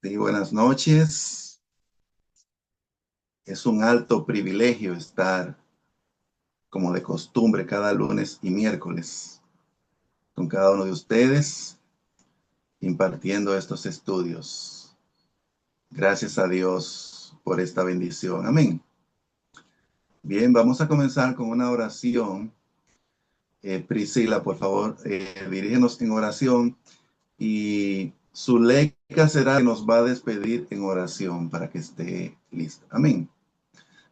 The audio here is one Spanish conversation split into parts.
Sí, buenas noches. Es un alto privilegio estar, como de costumbre, cada lunes y miércoles con cada uno de ustedes impartiendo estos estudios. Gracias a Dios por esta bendición. Amén. Bien, vamos a comenzar con una oración. Priscila, por favor, dirígenos en oración y Zuleika será que nos va a despedir en oración para que esté lista. Amén.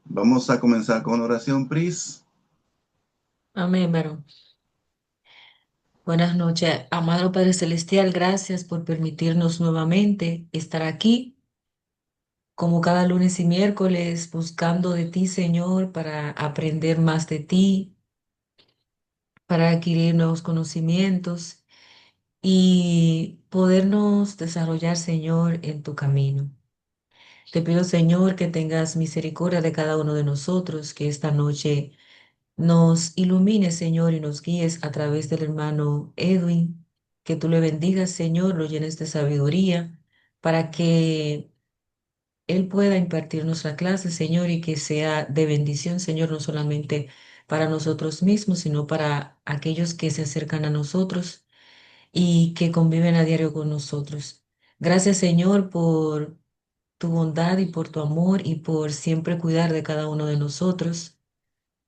Vamos a comenzar con oración, Pris. Amén, varón. Buenas noches, amado Padre Celestial, gracias por permitirnos nuevamente estar aquí, como cada lunes y miércoles, buscando de ti, Señor, para aprender más de ti, para adquirir nuevos conocimientos y podernos desarrollar, Señor, en tu camino. Te pido, Señor, que tengas misericordia de cada uno de nosotros, que esta noche nos ilumines, Señor, y nos guíes a través del hermano Edwin, que tú le bendigas, Señor, lo llenes de sabiduría para que él pueda impartirnos la clase, Señor, y que sea de bendición, Señor, no solamente para nosotros mismos, sino para aquellos que se acercan a nosotros y que conviven a diario con nosotros. Gracias, Señor, por tu bondad y por tu amor y por siempre cuidar de cada uno de nosotros.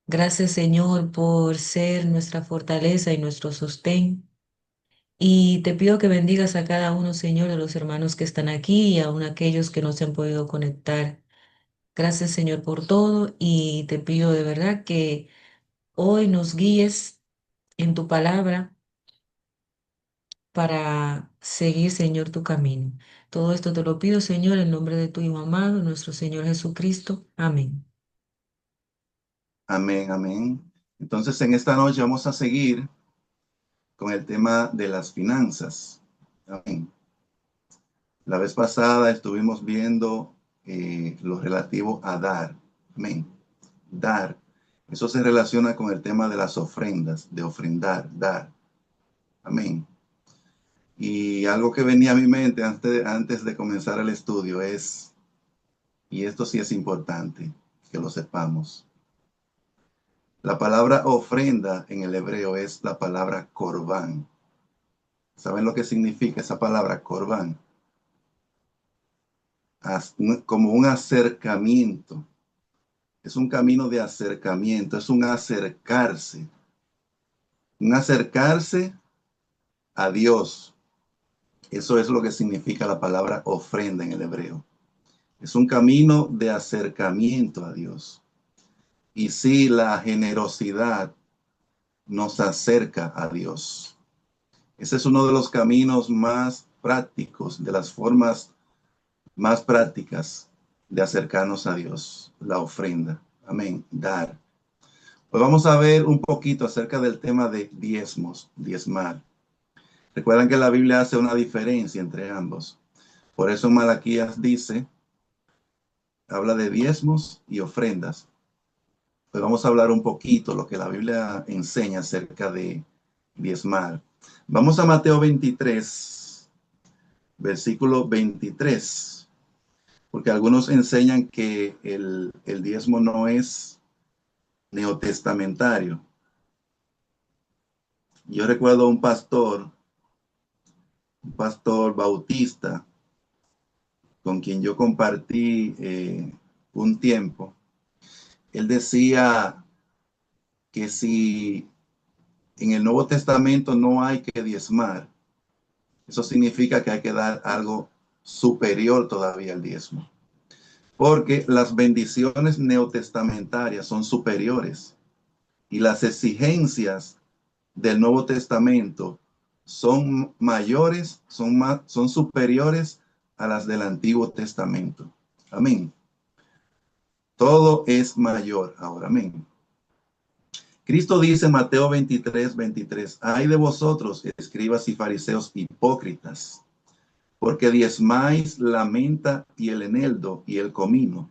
Gracias, Señor, por ser nuestra fortaleza y nuestro sostén. Y te pido que bendigas a cada uno, Señor, de los hermanos que están aquí y aun aquellos que no se han podido conectar. Gracias, Señor, por todo y te pido de verdad que hoy nos guíes en tu palabra para seguir, Señor, tu camino. Todo esto te lo pido, Señor, en nombre de tu Hijo amado, nuestro Señor Jesucristo. Amén. Amén, amén. Entonces, en esta noche vamos a seguir con el tema de las finanzas. Amén. La vez pasada estuvimos viendo lo relativo a dar. Amén. Dar. Eso se relaciona con el tema de las ofrendas, de ofrendar, dar. Amén. Y algo que venía a mi mente antes de comenzar el estudio es, y esto sí es importante que lo sepamos, la palabra ofrenda en el hebreo es la palabra corbán. ¿Saben lo que significa esa palabra corbán? Como un acercamiento. Es un camino de acercamiento, es un acercarse. Un acercarse a Dios. Eso es lo que significa la palabra ofrenda en el hebreo. Es un camino de acercamiento a Dios. Y sí, la generosidad nos acerca a Dios. Ese es uno de los caminos más prácticos, de las formas más prácticas de acercarnos a Dios, la ofrenda. Amén. Dar. Pues vamos a ver un poquito acerca del tema de diezmos, diezmar. Recuerdan que la Biblia hace una diferencia entre ambos. Por eso Malaquías dice, habla de diezmos y ofrendas. Pues vamos a hablar un poquito lo que la Biblia enseña acerca de diezmar. Vamos a Mateo 23, versículo 23, porque algunos enseñan que el diezmo no es neotestamentario. Yo recuerdo un pastor bautista, con quien yo compartí un tiempo. Él decía que si en el Nuevo Testamento no hay que diezmar, eso significa que hay que dar algo superior todavía al diezmo. Porque las bendiciones neotestamentarias son superiores y las exigencias del Nuevo Testamento son mayores, son superiores a las del Antiguo Testamento. Amén. Todo es mayor ahora. Amén. Cristo dice en Mateo 23, ay de vosotros, escribas y fariseos hipócritas, porque diezmáis la menta y el eneldo y el comino,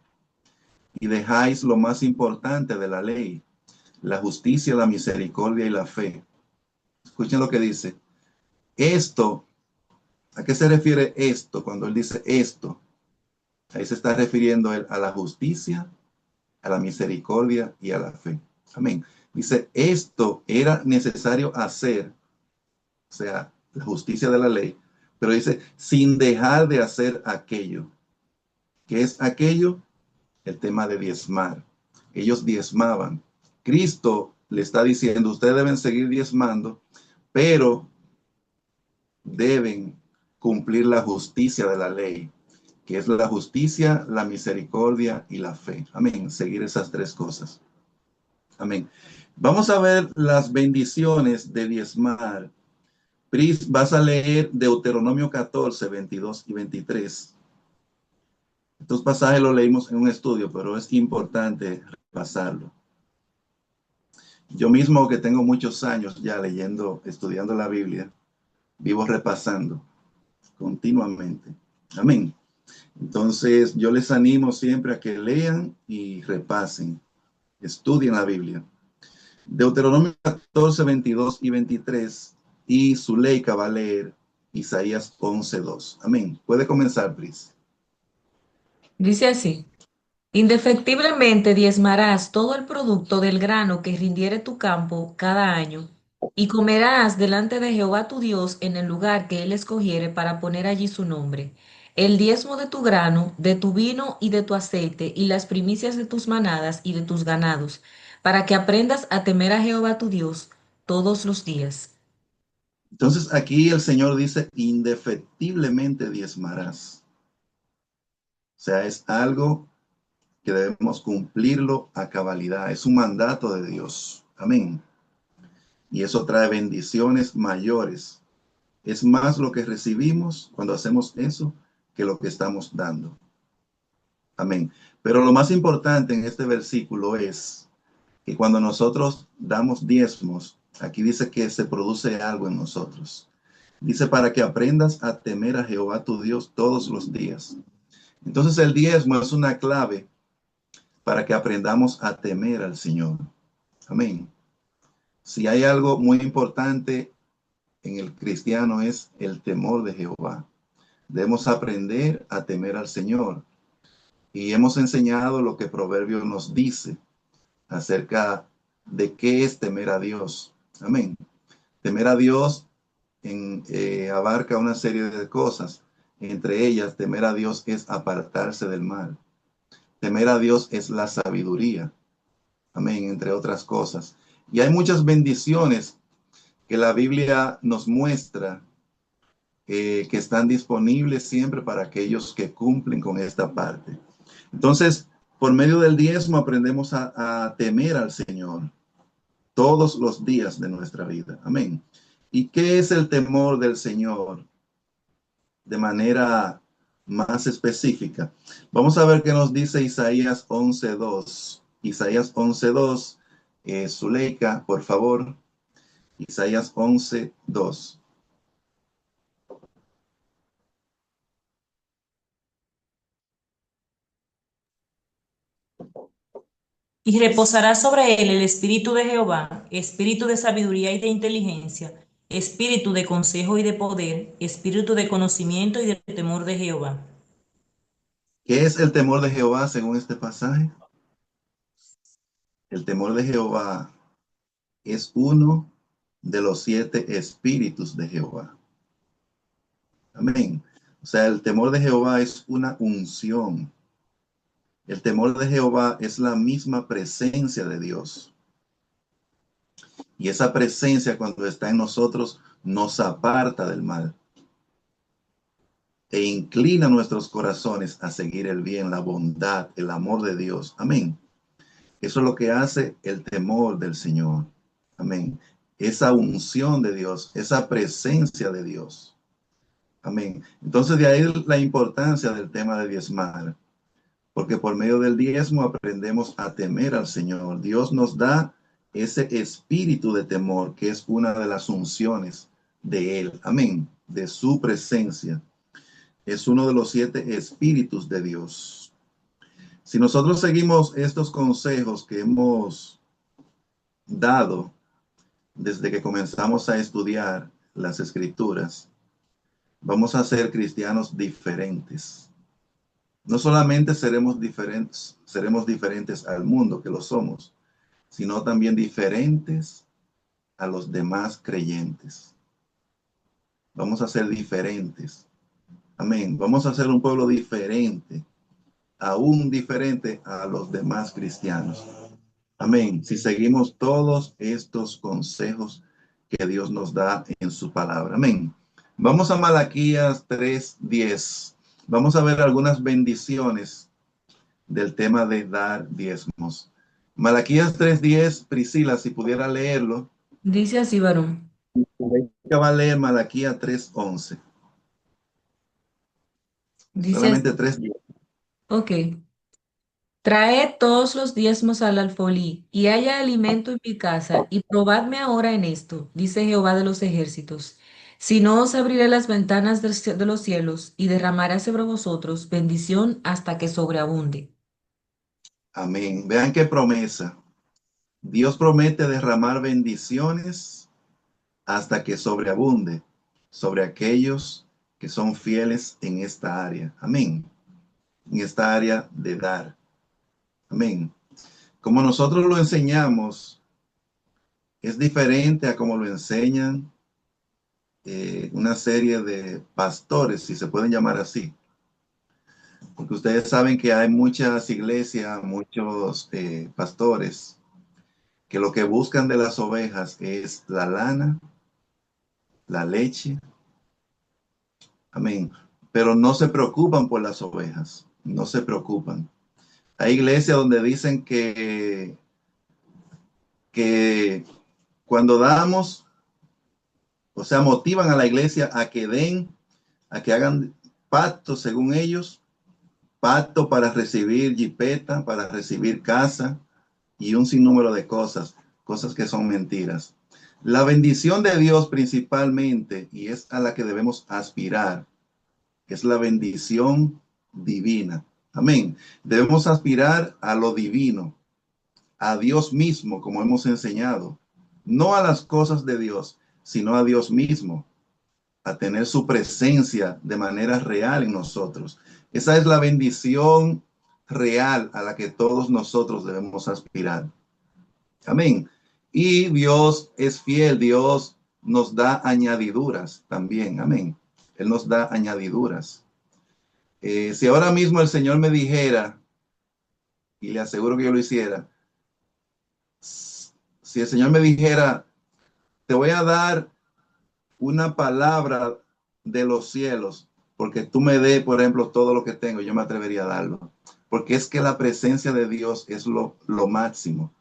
y dejáis lo más importante de la ley, la justicia, la misericordia y la fe. Escuchen lo que dice. Esto ¿A qué se refiere esto cuando él dice esto? Ahí se está refiriendo él a la justicia, a la misericordia y a la fe. Amén. Dice, esto era necesario hacer, o sea, la justicia de la ley, pero dice, sin dejar de hacer aquello. ¿Qué es aquello? El tema de diezmar. Ellos diezmaban. Cristo le está diciendo, ustedes deben seguir diezmando, pero deben cumplir la justicia de la ley, que es la justicia, la misericordia y la fe. Amén. Seguir esas tres cosas. Amén. Vamos a ver las bendiciones de diezmar. Pris, vas a leer Deuteronomio 14, 22 y 23. Estos pasajes los leímos en un estudio, pero es importante repasarlo. Yo mismo, que tengo muchos años ya leyendo, estudiando la Biblia, vivo repasando continuamente. Amén. Entonces, yo les animo siempre a que lean y repasen, estudien la Biblia. Deuteronomio 14, 22 y 23, y Zuleika va a leer Isaías 11, 2. Amén. Puede comenzar, Pris. Dice así. Indefectiblemente diezmarás todo el producto del grano que rindiere tu campo cada año, y comerás delante de Jehová tu Dios en el lugar que él escogiere para poner allí su nombre. El diezmo de tu grano, de tu vino y de tu aceite, y las primicias de tus manadas y de tus ganados, para que aprendas a temer a Jehová tu Dios todos los días. Entonces, aquí el Señor dice, indefectiblemente diezmarás. O sea, es algo que debemos cumplirlo a cabalidad. Es un mandato de Dios. Amén. Y eso trae bendiciones mayores. Es más lo que recibimos cuando hacemos eso que lo que estamos dando. Amén. Pero lo más importante en este versículo es que cuando nosotros damos diezmos, aquí dice que se produce algo en nosotros. Dice para que aprendas a temer a Jehová tu Dios todos los días. Entonces el diezmo es una clave para que aprendamos a temer al Señor. Amén. Si hay algo muy importante en el cristiano es el temor de Jehová. Debemos aprender a temer al Señor. Y hemos enseñado lo que Proverbio nos dice acerca de qué es temer a Dios. Amén. Temer a Dios abarca una serie de cosas. Entre ellas, temer a Dios es apartarse del mal. Temer a Dios es la sabiduría. Amén, entre otras cosas. Y hay muchas bendiciones que la Biblia nos muestra que están disponibles siempre para aquellos que cumplen con esta parte. Entonces, por medio del diezmo aprendemos a temer al Señor todos los días de nuestra vida. Amén. ¿Y qué es el temor del Señor de manera más específica? Vamos a ver qué nos dice Isaías 11:2. Isaías 11:2. Zuleika, por favor. Isaías 11:2. Y reposará sobre él el espíritu de Jehová, espíritu de sabiduría y de inteligencia, espíritu de consejo y de poder, espíritu de conocimiento y de temor de Jehová. ¿Qué es el temor de Jehová según este pasaje? El temor de Jehová es uno de los 7 espíritus de Jehová. Amén. O sea, el temor de Jehová es una unción. El temor de Jehová es la misma presencia de Dios. Y esa presencia cuando está en nosotros nos aparta del mal e inclina nuestros corazones a seguir el bien, la bondad, el amor de Dios. Amén. Eso es lo que hace el temor del Señor. Amén. Esa unción de Dios, esa presencia de Dios. Amén. Entonces de ahí la importancia del tema de diezmar, porque por medio del diezmo aprendemos a temer al Señor. Dios nos da ese espíritu de temor, que es una de las unciones de Él. Amén. De su presencia. Es uno de los 7 espíritus de Dios. Si nosotros seguimos estos consejos que hemos dado desde que comenzamos a estudiar las escrituras, Vamos a ser cristianos diferentes. No solamente seremos diferentes al mundo, que lo somos, sino también diferentes a los demás creyentes. Vamos a ser diferentes. Amén. Vamos a ser un pueblo diferente, aún diferente a los demás cristianos. Amén. Si seguimos todos estos consejos que Dios nos da en su palabra. Amén. Vamos a Malaquías 3:10. Vamos a ver algunas bendiciones del tema de dar diezmos. Malaquías 3:10, Priscila, si pudiera leerlo. Dice así, varón. Va a leer Malaquías 3:11. Dice así. Solamente 3:10. Ok. Traed todos los diezmos al alfolí, y haya alimento en mi casa, y probadme ahora en esto, dice Jehová de los ejércitos. Si no, os abriré las ventanas de los cielos, y derramaré sobre vosotros bendición hasta que sobreabunde. Amén. Vean qué promesa. Dios promete derramar bendiciones hasta que sobreabunde sobre aquellos que son fieles en esta área. Amén. En esta área de dar. Amén. Como nosotros lo enseñamos, es diferente a como lo enseñan una serie de pastores, si se pueden llamar así. Porque ustedes saben que hay muchas iglesias, muchos pastores, que lo que buscan de las ovejas es la lana, la leche. Amén. Pero no se preocupan por las ovejas. No se preocupan. Hay iglesias donde dicen que cuando damos, o sea, motivan a la iglesia a que den, a que hagan pactos según ellos, pacto para recibir jipeta, para recibir casa y un sinnúmero de cosas, cosas que son mentiras. La bendición de Dios principalmente, y es a la que debemos aspirar, es la bendición divina. Amén. Debemos aspirar a lo divino, a Dios mismo, como hemos enseñado, no a las cosas de Dios, sino a Dios mismo, a tener su presencia de manera real en nosotros. Esa es la bendición real a la que todos nosotros debemos aspirar. Amén. Y Dios es fiel, Dios nos da añadiduras también. Amén. Él nos da añadiduras. Si ahora mismo el Señor me dijera, y le aseguro que yo lo hiciera, si el Señor me dijera, te voy a dar una palabra de los cielos, porque tú me des, por ejemplo, todo lo que tengo, yo me atrevería a darlo. Porque es que la presencia de Dios es lo máximo,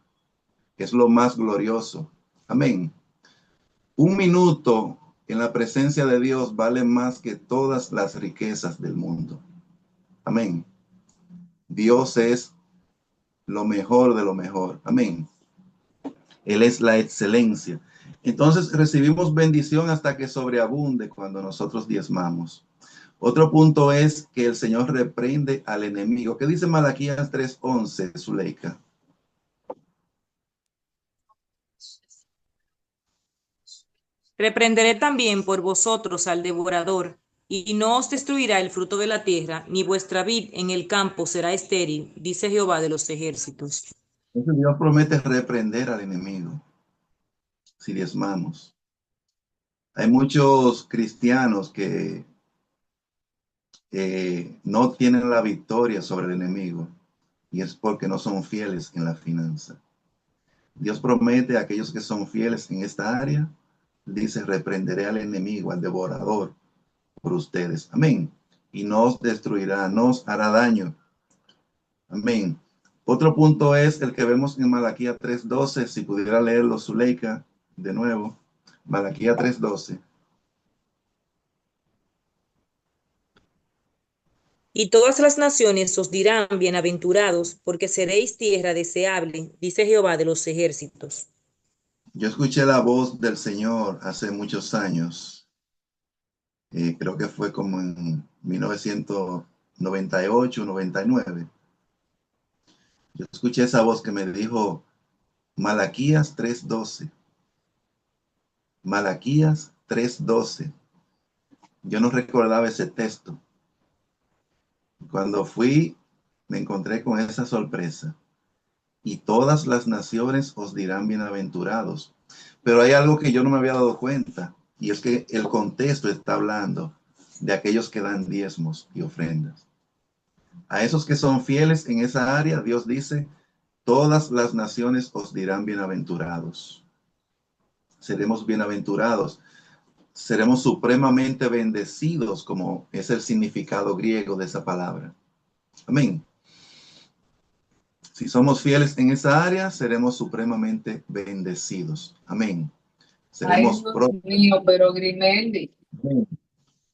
es lo más glorioso. Amén. Un minuto en la presencia de Dios vale más que todas las riquezas del mundo. Amén. Dios es lo mejor de lo mejor. Amén. Él es la excelencia. Entonces recibimos bendición hasta que sobreabunde cuando nosotros diezmamos. Otro punto es que el Señor reprende al enemigo. ¿Qué dice Malaquías 3:11, Zuleika? Reprenderé también por vosotros al devorador, y no os destruirá el fruto de la tierra, ni vuestra vid en el campo será estéril, dice Jehová de los ejércitos. Entonces Dios promete reprender al enemigo si diezmamos. Hay muchos cristianos que no tienen la victoria sobre el enemigo y es porque no son fieles en la finanza. Dios promete a aquellos que son fieles en esta área, dice, reprenderé al enemigo, al devorador, por ustedes. Amén. Y no os destruirá, no os hará daño. Amén. Otro punto es el que vemos en Malaquías 3:12. Si pudiera leerlo, Zuleika, de nuevo. Malaquías 3:12. Y todas las naciones os dirán bienaventurados, porque seréis tierra deseable, dice Jehová de los ejércitos. Yo escuché la voz del Señor hace muchos años. Creo que fue como en 1998, 99. Yo escuché esa voz que me dijo Malaquías 3:12. Malaquías 3:12. Yo no recordaba ese texto. Cuando fui, me encontré con esa sorpresa. Y todas las naciones os dirán bienaventurados. Pero hay algo que yo no me había dado cuenta, y es que el contexto está hablando de aquellos que dan diezmos y ofrendas. A esos que son fieles en esa área, Dios dice, todas las naciones os dirán bienaventurados. Seremos bienaventurados, seremos supremamente bendecidos, como es el significado griego de esa palabra. Amén. Si somos fieles en esa área, seremos supremamente bendecidos. Amén. Ay, Seremos Dios prósperos. mío, pero Grimeldi,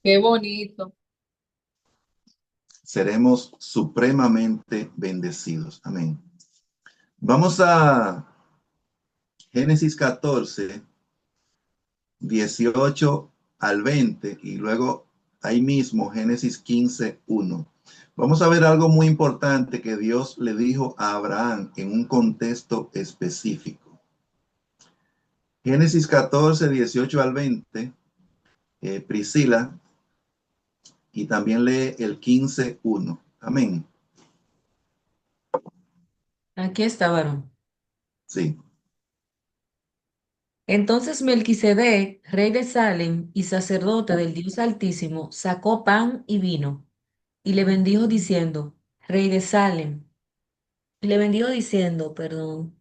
qué bonito. Seremos supremamente bendecidos. Amén. Vamos a Génesis 14, 18 al 20 y luego ahí mismo Génesis 15, 1. Vamos a ver algo muy importante que Dios le dijo a Abraham en un contexto específico. Génesis 14, 18 al 20, Priscila, y también lee el 15, 1. Amén. Aquí está, varón. Sí. Entonces Melquisedec, rey de Salem y sacerdote del Dios Altísimo, sacó pan y vino y le bendijo diciendo, rey de Salem, le bendijo diciendo, perdón,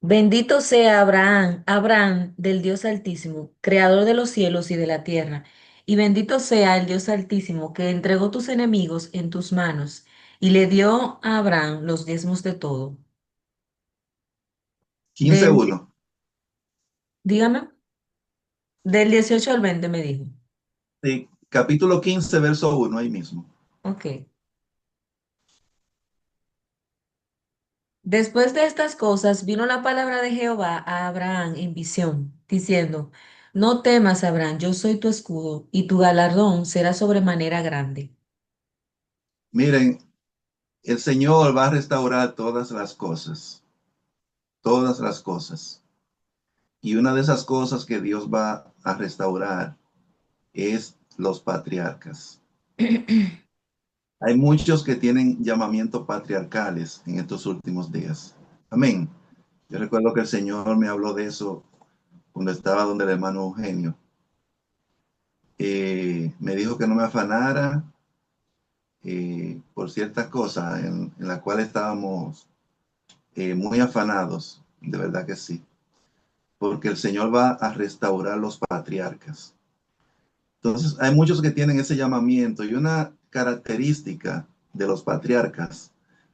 bendito sea Abraham, Abraham del Dios Altísimo, creador de los cielos y de la tierra, y bendito sea el Dios Altísimo que entregó tus enemigos en tus manos y le dio a Abraham los diezmos de todo. 15, Del, 1. dígame, del 18 al 20 me dijo. Sí. Capítulo 15, verso 1, ahí mismo. Ok. Después de estas cosas vino la palabra de Jehová a Abraham en visión, diciendo, no temas, Abraham, yo soy tu escudo, y tu galardón será sobremanera grande. Miren, el Señor va a restaurar todas las cosas. Todas las cosas. Y una de esas cosas que Dios va a restaurar es los patriarcas. Hay muchos que tienen llamamientos patriarcales en estos últimos días. Amén. Yo recuerdo que el Señor me habló de eso cuando estaba donde el hermano Eugenio. Me dijo que no me afanara por ciertas cosas en las cuales estábamos muy afanados. De verdad que sí. Porque el Señor va a restaurar los patriarcas. Entonces, hay muchos que tienen ese llamamiento y una característica de los patriarcas,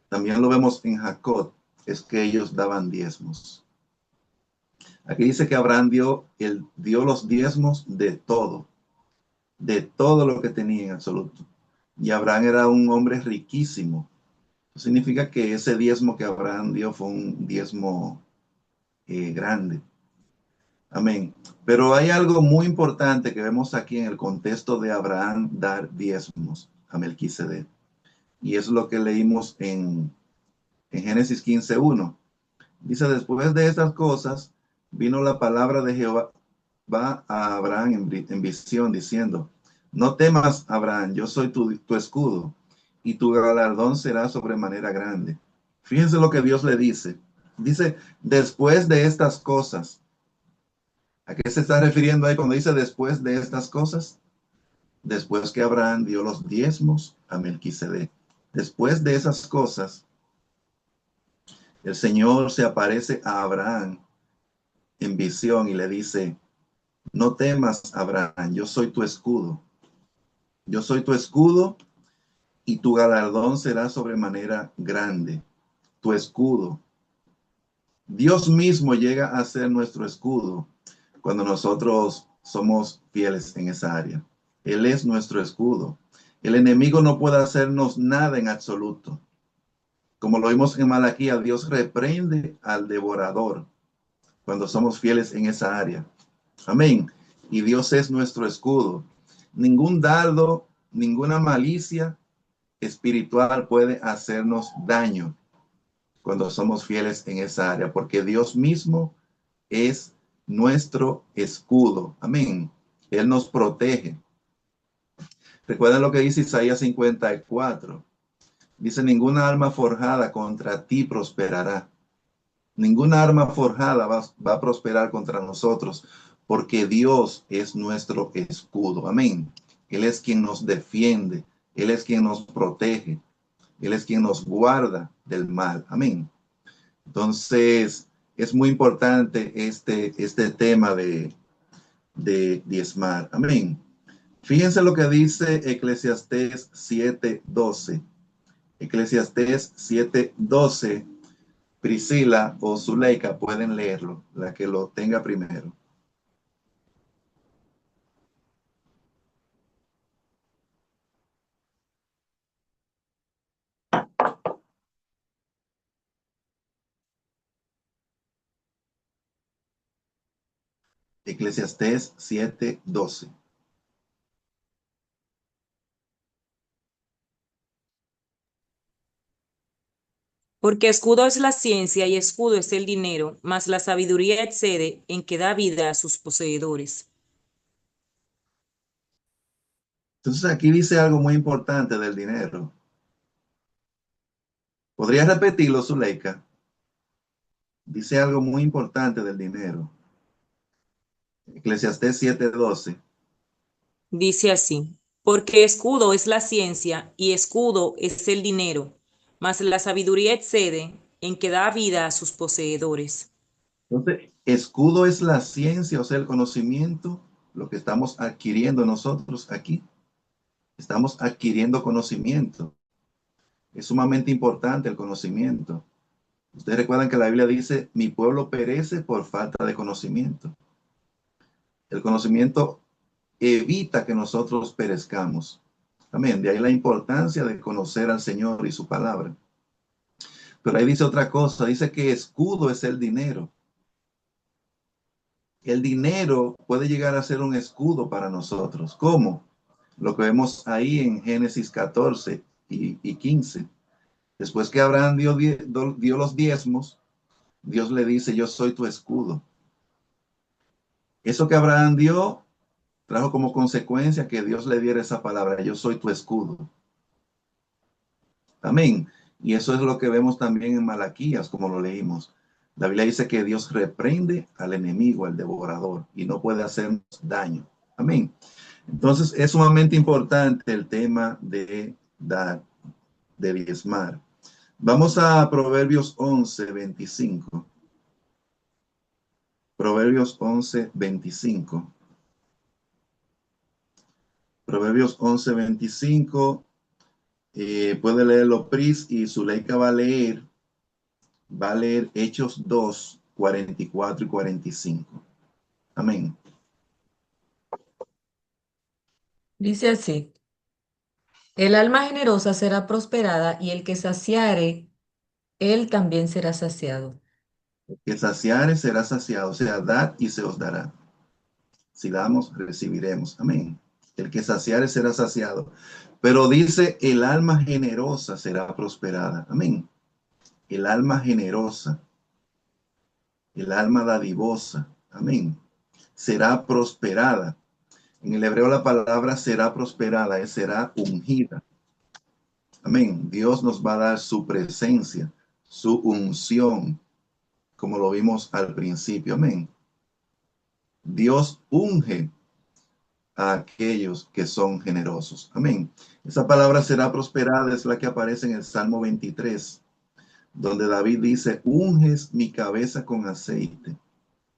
también lo vemos en Jacob, es que ellos daban diezmos. Aquí dice que Abraham dio los diezmos de todo lo que tenía en absoluto. Y Abraham era un hombre riquísimo. Eso significa que ese diezmo que Abraham dio fue un diezmo grande. Amén. Pero hay algo muy importante que vemos aquí en el contexto de Abraham dar diezmos a Melquisedec. Y es lo que leímos en Génesis 15:1. Dice, después de estas cosas, vino la palabra de Jehová a Abraham en visión, diciendo, no temas, Abraham, yo soy tu escudo, y tu galardón será sobremanera grande. Fíjense lo que Dios le dice. Dice, después de estas cosas. ¿A qué se está refiriendo ahí cuando dice después de estas cosas? Después que Abraham dio los diezmos a Melquisedec. Después de esas cosas, el Señor se aparece a Abraham en visión y le dice, no temas, Abraham, yo soy tu escudo. Yo soy tu escudo y tu galardón será sobremanera grande. Tu escudo. Dios mismo llega a ser nuestro escudo cuando nosotros somos fieles en esa área. Él es nuestro escudo. El enemigo no puede hacernos nada en absoluto. Como lo vimos en Malaquía, Dios reprende al devorador cuando somos fieles en esa área. Amén. Y Dios es nuestro escudo. Ningún dardo, ninguna malicia espiritual puede hacernos daño cuando somos fieles en esa área, porque Dios mismo es nuestro escudo. Amén. Él nos protege. Recuerden lo que dice Isaías 54. Dice, ninguna arma forjada contra ti prosperará. Ninguna arma forjada va a prosperar contra nosotros, porque Dios es nuestro escudo. Amén. Él es quien nos defiende. Él es quien nos protege. Él es quien nos guarda del mal. Amén. Entonces, es muy importante este tema de diezmar. Amén. Fíjense lo que dice Eclesiastés 7:12. Eclesiastés 7:12. Priscila o Zuleika pueden leerlo, la que lo tenga primero. Eclesiastés 7:12. Porque escudo es la ciencia y escudo es el dinero, mas la sabiduría excede en que da vida a sus poseedores. Entonces aquí dice algo muy importante del dinero. ¿Podría repetirlo, Zuleika? Dice algo muy importante del dinero. Eclesiastés 7:12. Dice así, porque escudo es la ciencia y escudo es el dinero, mas la sabiduría excede en que da vida a sus poseedores. Entonces, escudo es la ciencia, o sea, el conocimiento, lo que estamos adquiriendo nosotros aquí. Estamos adquiriendo conocimiento. Es sumamente importante el conocimiento. Ustedes recuerdan que la Biblia dice, mi pueblo perece por falta de conocimiento. El conocimiento evita que nosotros perezcamos. Amén. De ahí la importancia de conocer al Señor y su palabra. Pero ahí dice otra cosa, dice que escudo es el dinero. El dinero puede llegar a ser un escudo para nosotros. ¿Cómo? Lo que vemos ahí en Génesis 14 y 15. Después que Abraham dio los diezmos, Dios le dice, yo soy tu escudo. Eso que Abraham dio trajo como consecuencia que Dios le diera esa palabra, yo soy tu escudo. Amén. Y eso es lo que vemos también en Malaquías, como lo leímos. La Biblia dice que Dios reprende al enemigo, al devorador, y no puede hacernos daño. Amén. Entonces es sumamente importante el tema de dar, de diezmar. Vamos a Proverbios 11:25. Proverbios 11:25. Proverbios 11:25. Puede leerlo Pris y Zuleika va a leer Hechos 2:44 y 45. Amén. Dice así, el alma generosa será prosperada y el que saciare, él también será saciado. Que saciare será saciado, o sea, dad y se os dará. Si damos, recibiremos. Amén. El que saciare será saciado. Pero dice, el alma generosa será prosperada. Amén. El alma generosa, el alma dadivosa. Amén. Será prosperada. En el hebreo la palabra será prosperada, será ungida. Amén. Dios nos va a dar su presencia, su unción, como lo vimos al principio. Amén. Dios unge a aquellos que son generosos. Amén. Esa palabra será prosperada es la que aparece en el Salmo 23, donde David dice, unges mi cabeza con aceite.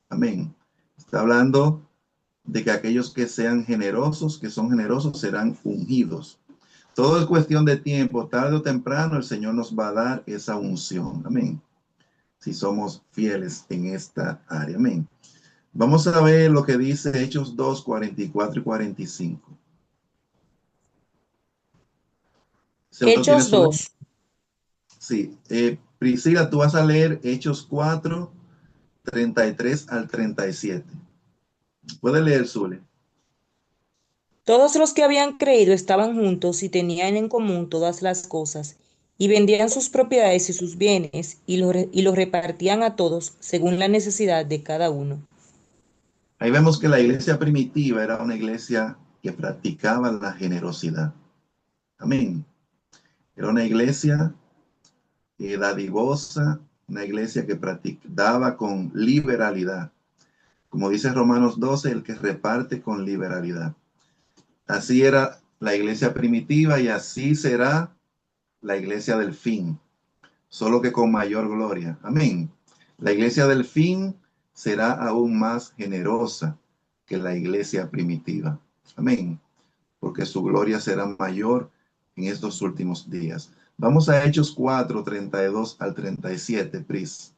Amén. Está hablando de que aquellos que sean generosos, que son generosos, serán ungidos. Todo es cuestión de tiempo, tarde o temprano el Señor nos va a dar esa unción. Amén. Si somos fieles en esta área. Amén. Vamos a ver lo que dice Hechos 2:44 y 45. Si usted tiene Hechos su... 2. Sí. Priscila, tú vas a leer Hechos 4:33 al 37. Puede leer, Zule. Todos los que habían creído estaban juntos y tenían en común todas las cosas, y vendían sus propiedades y sus bienes, y los repartían a todos según la necesidad de cada uno. Ahí vemos que la iglesia primitiva era una iglesia que practicaba la generosidad. Amén. Era una iglesia dadivosa, una iglesia que daba con liberalidad. Como dice Romanos 12, el que reparte con liberalidad. Así era la iglesia primitiva y así será la iglesia del fin, solo que con mayor gloria. Amén. La iglesia del fin será aún más generosa que la iglesia primitiva. Amén. Porque su gloria será mayor en estos últimos días. Vamos a Hechos 4, 32 al 37, Pris,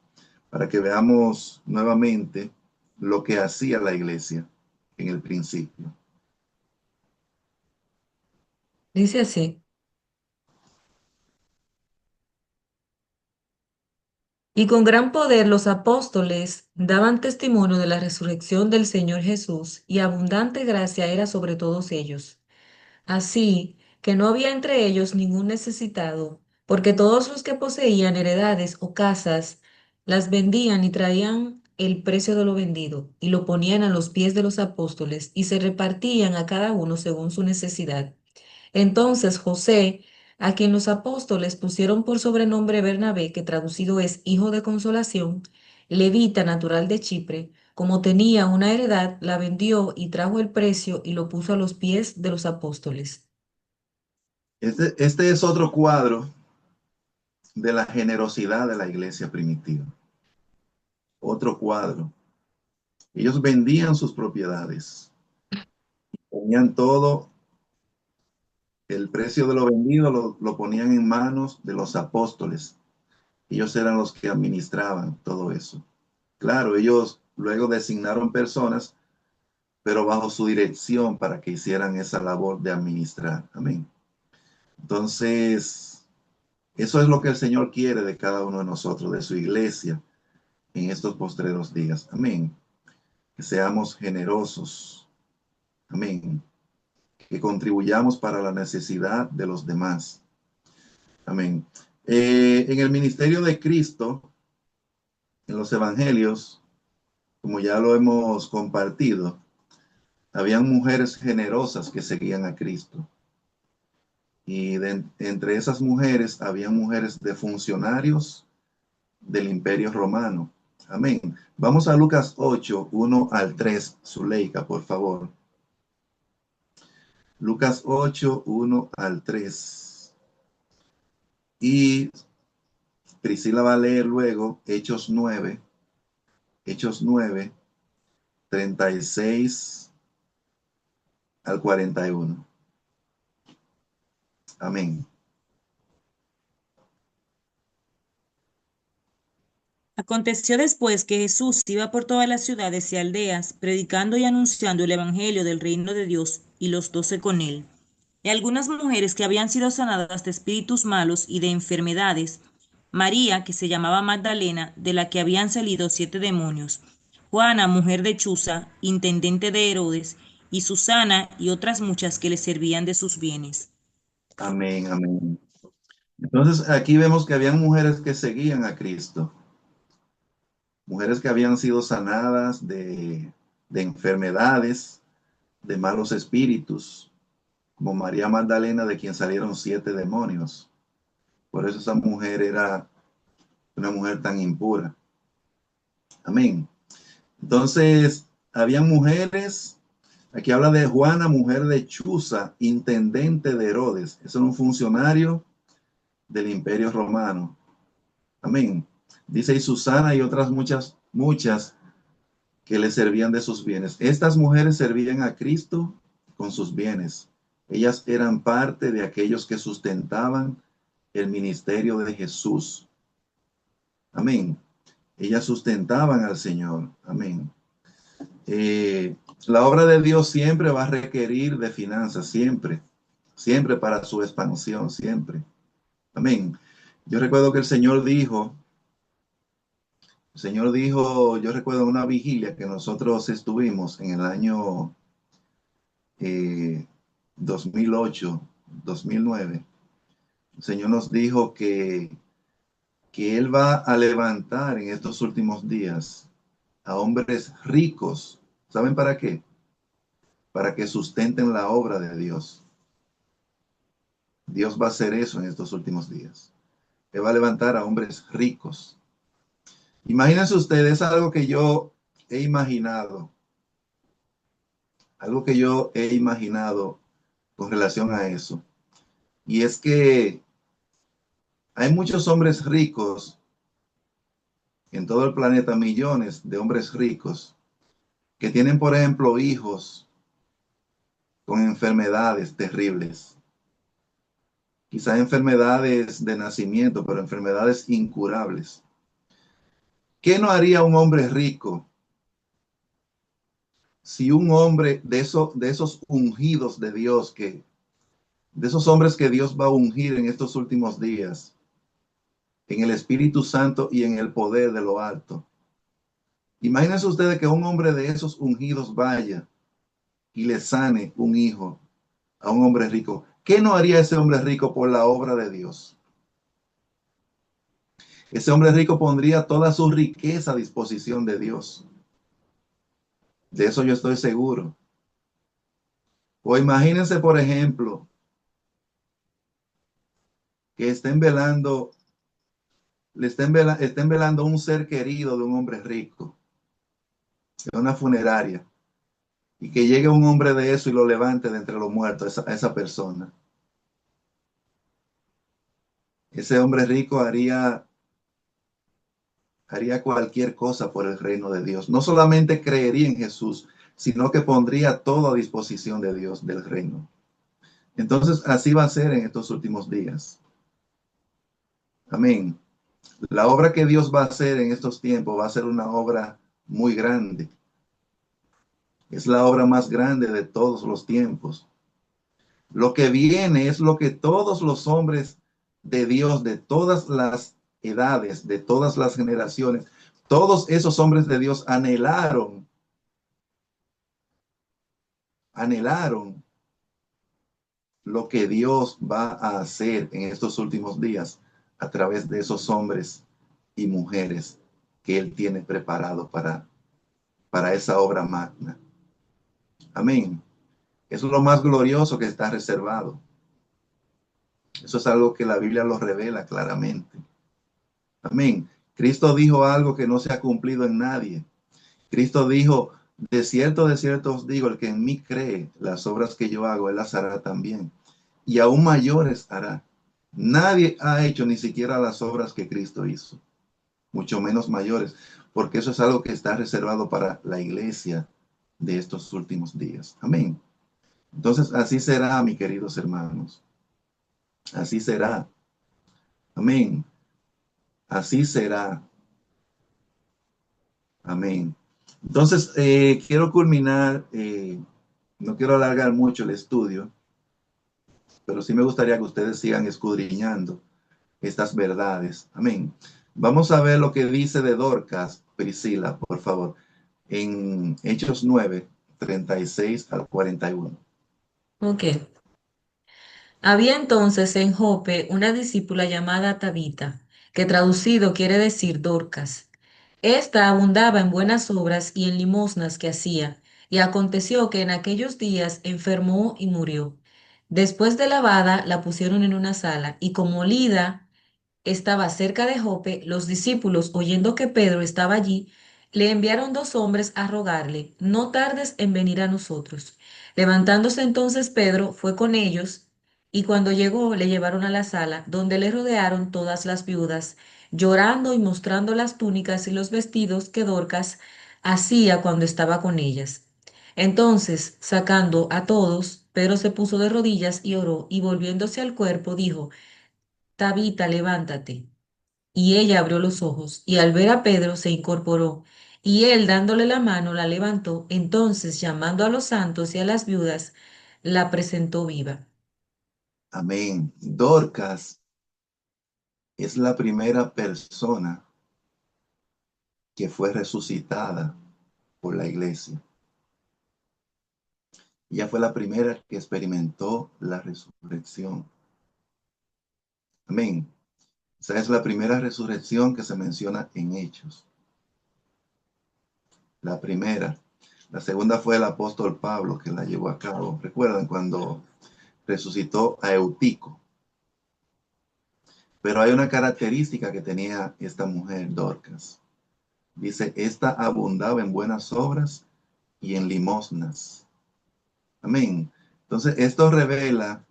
para que veamos nuevamente lo que hacía la iglesia en el principio. Dice así. Y con gran poder los apóstoles daban testimonio de la resurrección del Señor Jesús, y abundante gracia era sobre todos ellos. Así que no había entre ellos ningún necesitado, porque todos los que poseían heredades o casas las vendían y traían el precio de lo vendido, y lo ponían a los pies de los apóstoles, y se repartían a cada uno según su necesidad. Entonces José, a quien los apóstoles pusieron por sobrenombre Bernabé, que traducido es hijo de consolación, levita natural de Chipre, como tenía una heredad, la vendió y trajo el precio y lo puso a los pies de los apóstoles. Este es otro cuadro de la generosidad de la iglesia primitiva. Otro cuadro. Ellos vendían sus propiedades, ponían todo, el precio de lo vendido lo ponían en manos de los apóstoles. Ellos eran los que administraban todo eso. Claro, ellos luego designaron personas, pero bajo su dirección para que hicieran esa labor de administrar. Amén. Entonces, eso es lo que el Señor quiere de cada uno de nosotros, de su iglesia, en estos postreros días. Amén. Que seamos generosos. Amén. Que contribuyamos para la necesidad de los demás. Amén. En el ministerio de Cristo, en los evangelios, como ya lo hemos compartido, habían mujeres generosas que seguían a Cristo. Y entre esas mujeres, había mujeres de funcionarios del Imperio Romano. Amén. Vamos a Lucas 8, 1 al 3, Zuleika, por favor. Lucas 8, 1 al 3. Y Priscila va a leer luego Hechos 9, 36 al 41. Amén. Aconteció después que Jesús iba por todas las ciudades y aldeas, predicando y anunciando el evangelio del reino de Dios, y los 12 con él. Y algunas mujeres que habían sido sanadas de espíritus malos y de enfermedades, María, que se llamaba Magdalena, de la que habían salido 7 demonios, Juana, mujer de Chuza, intendente de Herodes, y Susana y otras muchas que le servían de sus bienes. Amén, amén. Entonces aquí vemos que habían mujeres que seguían a Cristo. Mujeres que habían sido sanadas de enfermedades, de malos espíritus, como María Magdalena, de quien salieron 7 demonios. Por eso esa mujer era una mujer tan impura. Amén. Entonces, habían mujeres, aquí habla de Juana, mujer de Chuza, intendente de Herodes. Es un funcionario del Imperio Romano. Amén. Dice, y Susana y otras muchas que le servían de sus bienes. Estas mujeres servían a Cristo con sus bienes. Ellas eran parte de aquellos que sustentaban el ministerio de Jesús. Amén. Ellas sustentaban al Señor. Amén. La obra de Dios siempre va a requerir de finanzas, siempre, siempre para su expansión, siempre. Amén. Yo recuerdo que el Señor dijo, yo recuerdo una vigilia que nosotros estuvimos en el año 2008, 2009. El Señor nos dijo que Él va a levantar en estos últimos días a hombres ricos ¿Saben para qué? Para que sustenten la obra de Dios. Dios va a hacer eso en estos últimos días. Él va a levantar a hombres ricos. Imagínense ustedes, es algo que yo he imaginado. Algo que yo he imaginado con relación a eso. Y es que hay muchos hombres ricos en todo el planeta, millones de hombres ricos, que tienen, por ejemplo, hijos con enfermedades terribles. Quizás enfermedades de nacimiento, pero enfermedades incurables. ¿Qué no haría un hombre rico si un hombre de esos ungidos de Dios, de esos hombres que Dios va a ungir en estos últimos días, en el Espíritu Santo y en el poder de lo alto? Imagínense ustedes que un hombre de esos ungidos vaya y le sane un hijo a un hombre rico. ¿Qué no haría ese hombre rico por la obra de Dios? Ese hombre rico pondría toda su riqueza a disposición de Dios. De eso yo estoy seguro. O imagínense, por ejemplo, que estén velando un ser querido de un hombre rico, de una funeraria, y que llegue un hombre de eso y lo levante de entre los muertos a esa persona. Ese hombre rico haría cualquier cosa por el reino de Dios. No solamente creería en Jesús, sino que pondría todo a disposición de Dios, del reino. Entonces, así va a ser en estos últimos días. Amén. La obra que Dios va a hacer en estos tiempos va a ser una obra muy grande. Es la obra más grande de todos los tiempos. Lo que viene es lo que todos los hombres de Dios, de todas las edades, de todas las generaciones, todos esos hombres de Dios anhelaron lo que Dios va a hacer en estos últimos días a través de esos hombres y mujeres que Él tiene preparado para esa obra magna. Amén. Eso es lo más glorioso que está reservado. Eso es algo que la Biblia lo revela claramente. Amén. Cristo dijo algo que no se ha cumplido en nadie. Cristo dijo, de cierto os digo, el que en mí cree, las obras que yo hago, Él las hará también. Y aún mayores hará. Nadie ha hecho ni siquiera las obras que Cristo hizo, mucho menos mayores, porque eso es algo que está reservado para la iglesia de estos últimos días. Amén. Entonces, así será, mis queridos hermanos. Así será. Amén. Así será. Amén. Entonces, quiero culminar, no quiero alargar mucho el estudio, pero sí me gustaría que ustedes sigan escudriñando estas verdades. Amén. Vamos a ver lo que dice de Dorcas, Priscila, por favor, en Hechos 9, 36 al 41. Ok. Había entonces en Jope una discípula llamada Tabita, que traducido quiere decir Dorcas. Esta abundaba en buenas obras y en limosnas que hacía, y aconteció que en aquellos días enfermó y murió. Después de lavada, la pusieron en una sala, y como Lida estaba cerca de Jope, los discípulos, oyendo que Pedro estaba allí, le enviaron dos hombres a rogarle, no tardes en venir a nosotros. Levantándose entonces Pedro, fue con ellos, y cuando llegó le llevaron a la sala, donde le rodearon todas las viudas, llorando y mostrando las túnicas y los vestidos que Dorcas hacía cuando estaba con ellas. Entonces, sacando a todos, Pedro se puso de rodillas y oró, y volviéndose al cuerpo, dijo, Tabita, levántate. Y ella abrió los ojos, y al ver a Pedro se incorporó, y él dándole la mano la levantó. Entonces, llamando a los santos y a las viudas, la presentó viva. Amén. Dorcas es la primera persona que fue resucitada por la iglesia. Ella fue la primera que experimentó la resurrección. Amén. Esa es la primera resurrección que se menciona en Hechos. La primera. La segunda fue el apóstol Pablo que la llevó a cabo. ¿Recuerdan cuando resucitó a Eutico? Pero hay una característica que tenía esta mujer, Dorcas. Dice, esta abundaba en buenas obras y en limosnas. Amén. Entonces, esto revela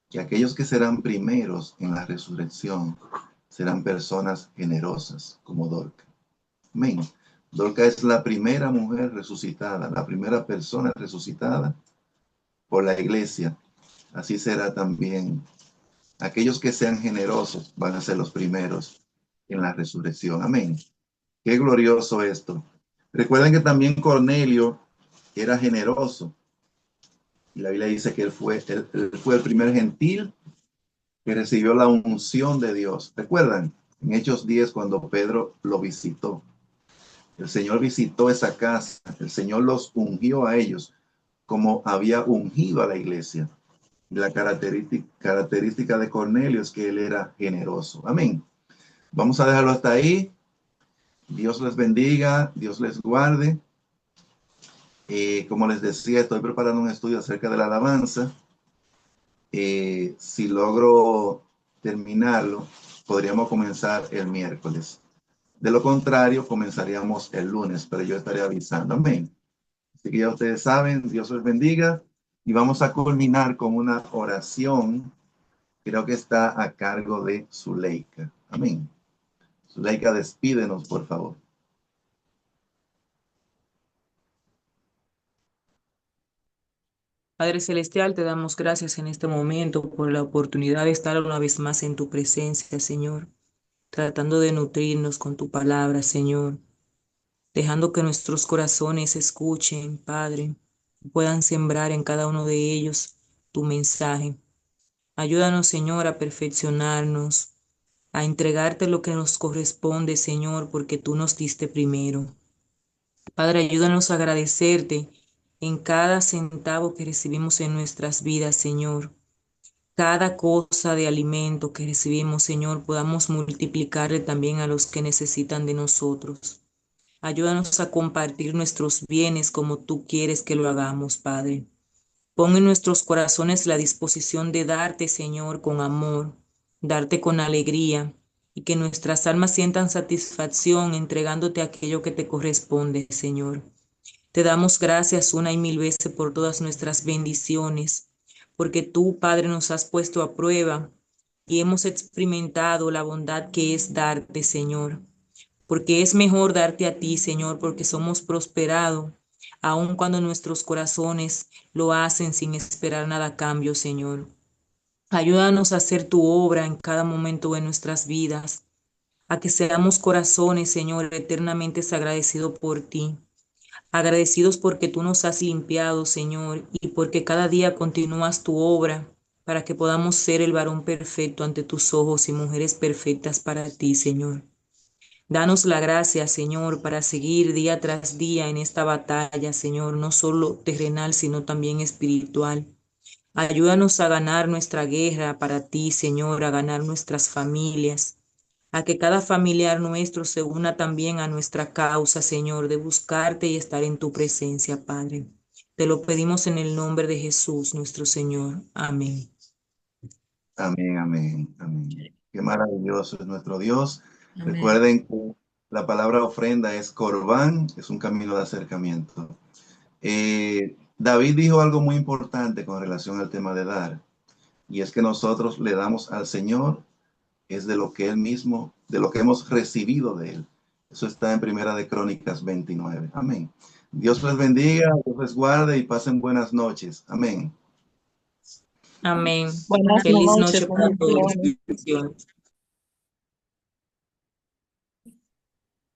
que aquellos que serán primeros en la resurrección serán personas generosas, como Dorcas. Amén. Dorcas es la primera mujer resucitada, la primera persona resucitada por la iglesia. Así será también. Aquellos que sean generosos van a ser los primeros en la resurrección. Amén. Qué glorioso esto. Recuerden que también Cornelio era generoso. Y la Biblia dice que él fue el primer gentil que recibió la unción de Dios. ¿Recuerdan? En Hechos 10, cuando Pedro lo visitó. El Señor visitó esa casa. El Señor los ungió a ellos como había ungido a la iglesia. La característica de Cornelio es que él era generoso. Amén. Vamos a dejarlo hasta ahí. Dios les bendiga, Dios les guarde. Como les decía, estoy preparando un estudio acerca de la alabanza. Si logro terminarlo, podríamos comenzar el miércoles. De lo contrario, comenzaríamos el lunes, pero yo estaré avisando. Amén. Así que ya ustedes saben, Dios les bendiga. Y vamos a culminar con una oración. Creo que está a cargo de Zuleika. Amén. Zuleika, despídenos, por favor. Padre Celestial, te damos gracias en este momento por la oportunidad de estar una vez más en tu presencia, Señor, tratando de nutrirnos con tu palabra, Señor, dejando que nuestros corazones escuchen, Padre, puedan sembrar en cada uno de ellos tu mensaje. Ayúdanos, Señor, a perfeccionarnos, a entregarte lo que nos corresponde, Señor, porque tú nos diste primero. Padre, ayúdanos a agradecerte en cada centavo que recibimos en nuestras vidas, Señor. Cada cosa de alimento que recibimos, Señor, podamos multiplicarle también a los que necesitan de nosotros. Ayúdanos a compartir nuestros bienes como tú quieres que lo hagamos, Padre. Pon en nuestros corazones la disposición de darte, Señor, con amor, darte con alegría, y que nuestras almas sientan satisfacción entregándote aquello que te corresponde, Señor. Te damos gracias una y mil veces por todas nuestras bendiciones, porque tú, Padre, nos has puesto a prueba y hemos experimentado la bondad que es darte, Señor. Porque es mejor darte a ti, Señor, porque somos prosperados, aun cuando nuestros corazones lo hacen sin esperar nada a cambio, Señor. Ayúdanos a hacer tu obra en cada momento de nuestras vidas, a que seamos corazones, Señor, eternamente agradecidos por ti. Agradecidos porque tú nos has limpiado, Señor, y porque cada día continúas tu obra para que podamos ser el varón perfecto ante tus ojos y mujeres perfectas para ti, Señor. Danos la gracia, Señor, para seguir día tras día en esta batalla, Señor, no solo terrenal, sino también espiritual. Ayúdanos a ganar nuestra guerra para ti, Señor, a ganar nuestras familias, a que cada familiar nuestro se una también a nuestra causa, Señor, de buscarte y estar en tu presencia, Padre. Te lo pedimos en el nombre de Jesús, nuestro Señor. Amén. Amén, amén, amén. Qué maravilloso es nuestro Dios. Amén. Recuerden que la palabra ofrenda es corbán, es un camino de acercamiento. David dijo algo muy importante con relación al tema de dar, y es que nosotros le damos al Señor es de lo que él mismo, de lo que hemos recibido de él. Eso está en Primera de Crónicas 29. Amén. Dios les bendiga, Dios les guarde y pasen buenas noches. Amén. Amén. Buenas Feliz noches, noche para todos. bendiciones. Bendiciones.